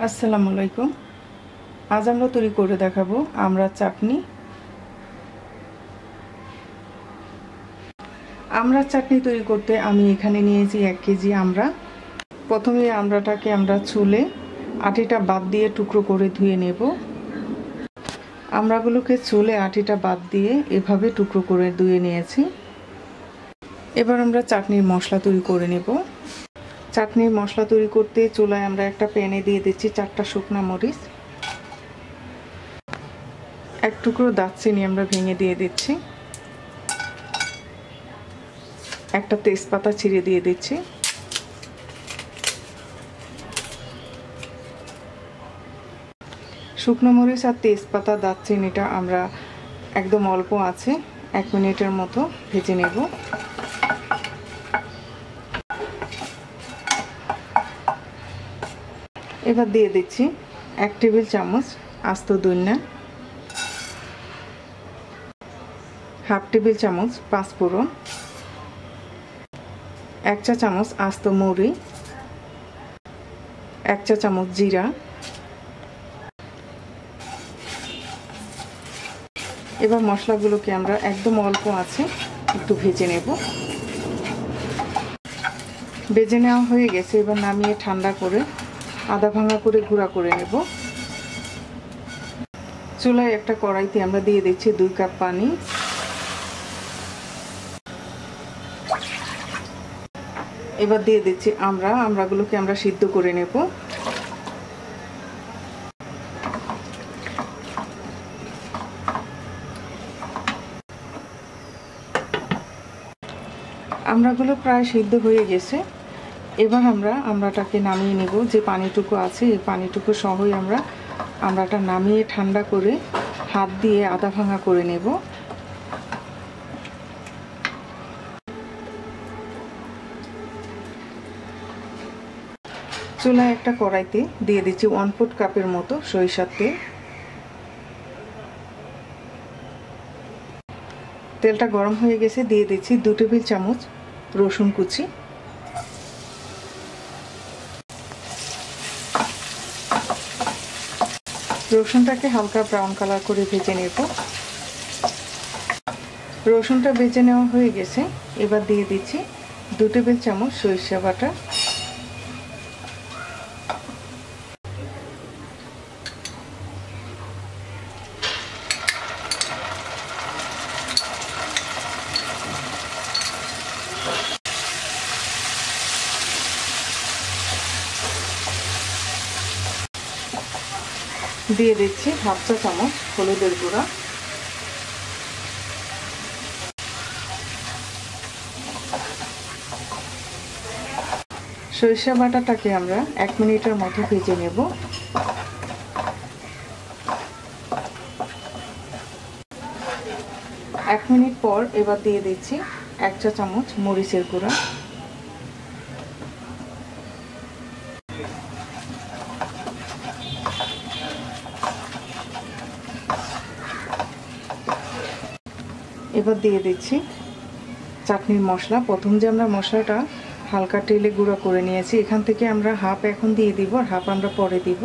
আসসালামু আলাইকুম। আজ আমরা তৈরি করে দেখাবো আমড়ার চাটনি। আমড়ার চাটনি তৈরি করতে আমি এখানে নিয়েছি 1 কেজি আমড়া। প্রথমে আমড়াটাকে আমরা ছুলে আটিটা বাদ দিয়ে টুকরো করে ধুয়ে নেব। আমড়াগুলোকে ছুলে আটিটা বাদ দিয়ে এভাবে টুকরো করে ধুয়ে নিয়েছি। এবার আমরা চাটনির মশলা তৈরি করে নেব। চাটনির মশলা তৈরি করতে চুলায় আমরা একটা প্যানে দিয়ে দিচ্ছি 4টা শুকনা মরিচ, 1 টুকরো দারচিনি আমরা ভেঙে দিয়ে দিচ্ছি, একটা তেজপাতা ছিঁড়ে দিয়ে দিচ্ছি, শুকনো মরিচ আর তেজপাতা দারচিনিটা আমরা একদম অল্প আছে 1 মিনিটের মতো ভেজে নেব। এবার দিয়ে দিচ্ছি 1 টেবিল চামচ আস্ত ধনিয়া, 1/2 টেবিল চামচ পাঁচফোড়ন, 1 চা চামচ আস্ত মৌরি, 1 চা চামচ জিরা। এবার মশলাগুলোকে আমরা একদম অল্প আছে একটু ভেজে নেব। ভেজে নেওয়া হয়ে গেছে, এবার নামিয়ে ঠান্ডা করে আধা ভাঙা করে গুঁড়া করে নেব। চুলায় একটা কড়াইতে আমরা দিয়ে দিচ্ছি 2 কাপ পানি। এবার দিয়ে দিচ্ছি আমড়াগুলোকে আমরা সিদ্ধ করে নেব। আমড়াগুলো প্রায় সিদ্ধ হয়ে গেছে। এবার আমরা আমড়াটাকে নামিয়ে নেব। যে পানিটুকু আছে এই পানিটুকু সহই আমরা আমড়াটা নামিয়ে ঠান্ডা করে হাত দিয়ে আধা ভাঙা করে নেব। চুলায় একটা কড়াইতে দিয়ে দিচ্ছি 1/4 কাপের মতো সরিষার তেল। তেলটা গরম হয়ে গেছে, দিয়ে দিচ্ছি 2 টেবিল চামচ রসুন কুচি, রসুনটাকে হালকা ব্রাউন কালার করে ভেজে নেব। রসুনটা ভেজে নেওয়া হয়ে গেছে, এবার দিয়ে দিচ্ছি 2 টেবিল চামচ সরিষা বাটা, দিয়ে দিচ্ছি 1/2 চা চামচ হলুদের গুঁড়া, সরিষা বাটাটাকে আমরা 1 মিনিটের মতো ভেজে নেব। এক মিনিট পর এবার দিয়ে দিচ্ছি 1 চা চামচ মরিচের গুঁড়া, এবার দিয়ে দিচ্ছি চাটনির মশলা। প্রথম যে আমরা মশলাটা হালকা তেলে গুঁড়া করে নিয়েছি, এখান থেকে আমরা হাফ এখন দিয়ে দিব আর হাফ আমরা পরে দিব।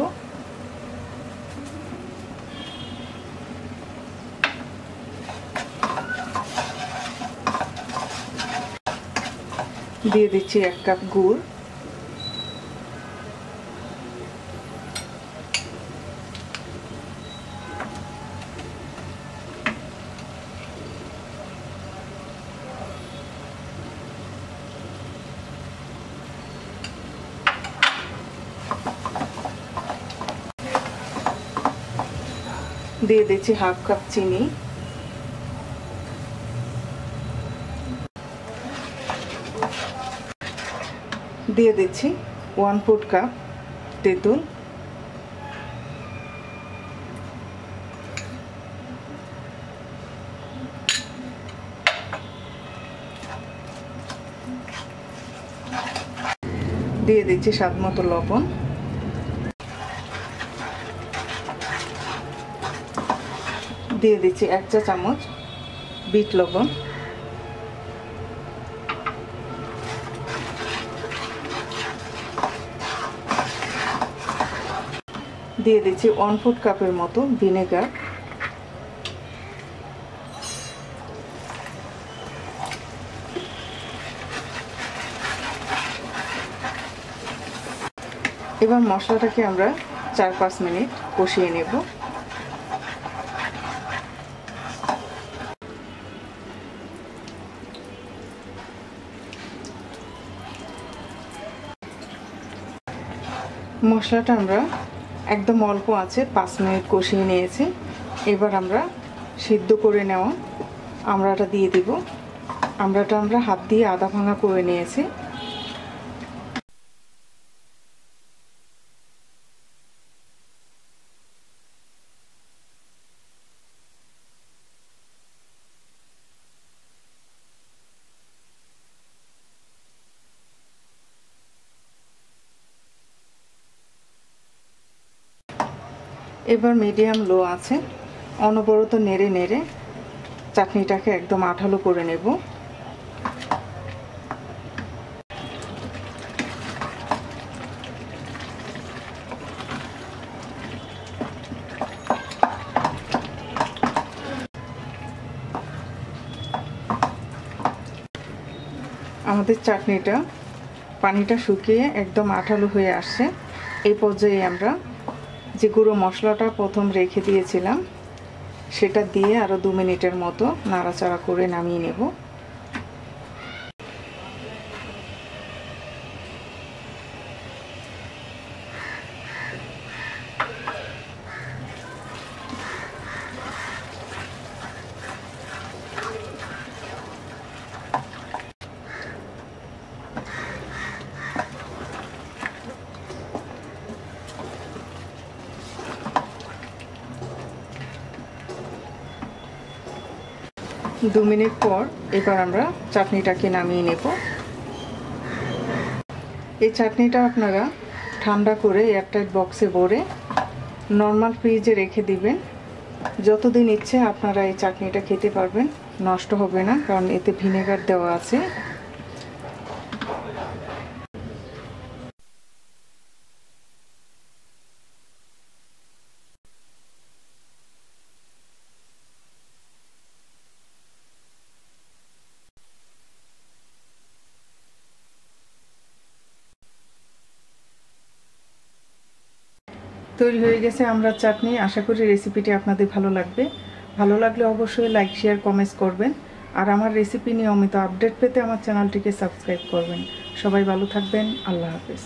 দিয়ে দিচ্ছি 1 কাপ গুড়, দিয়ে দিচ্ছি 1/2 কাপ চিনি, দিয়ে দিচ্ছি 1/4 কাপ তেঁতুল, দিয়ে দিচ্ছি স্বাদ মতো লবণ, দিয়ে দিচ্ছি 1 চা চামচ বিট লবণ, দিয়ে দিচ্ছি 1/4 কাপের মতো ভিনেগার। এবার মশলাটাকে আমরা 4-5 মিনিট কষিয়ে নেব। মশলাটা আমরা একদম অল্প আছে 5 মিনিট কষিয়ে নিয়েছি। এবার আমরা সিদ্ধ করে নেওয়া আমড়াটা দিয়ে দিব। আমড়াটা আমরা হাত দিয়ে আধা ভাঙা করে নিয়েছি। এবার মিডিয়াম লো আছে অনবরত নেড়ে নেড়ে চাটনিটাকে একদম আঠালো করে নেব। আমাদের চাটনিটা পানিটা শুকিয়ে একদম আঠালো হয়ে আসছে। এই পর্যায়ে আমরা যে গুঁড়ো মশলাটা প্রথম রেখে দিয়েছিলাম সেটা দিয়ে আরও 2 মিনিটের মতো নাড়াচাড়া করে নামিয়ে নেব। দু মিনিট পর এবার আমরা চাটনিটাকে নামিয়ে নেব। এই চাটনিটা আপনারা ঠান্ডা করে এয়ারটাইট বক্সে ভরে নর্মাল ফ্রিজে রেখে দিবেন। যতদিন ইচ্ছে আপনারা এই চাটনিটা খেতে পারবেন, নষ্ট হবে না, কারণ এতে ভিনেগার দেওয়া আছে। তৈরি হয়ে গেছে আমরা চাটনি। আশা করি রেসিপিটি আপনাদের ভালো লাগবে। ভালো লাগলে অবশ্যই লাইক, শেয়ার, কমেন্টস করবেন। আর আমার রেসিপি নিয়মিত আপডেট পেতে আমার চ্যানেলটিকে সাবস্ক্রাইব করবেন। সবাই ভালো থাকবেন। আল্লাহ হাফেজ।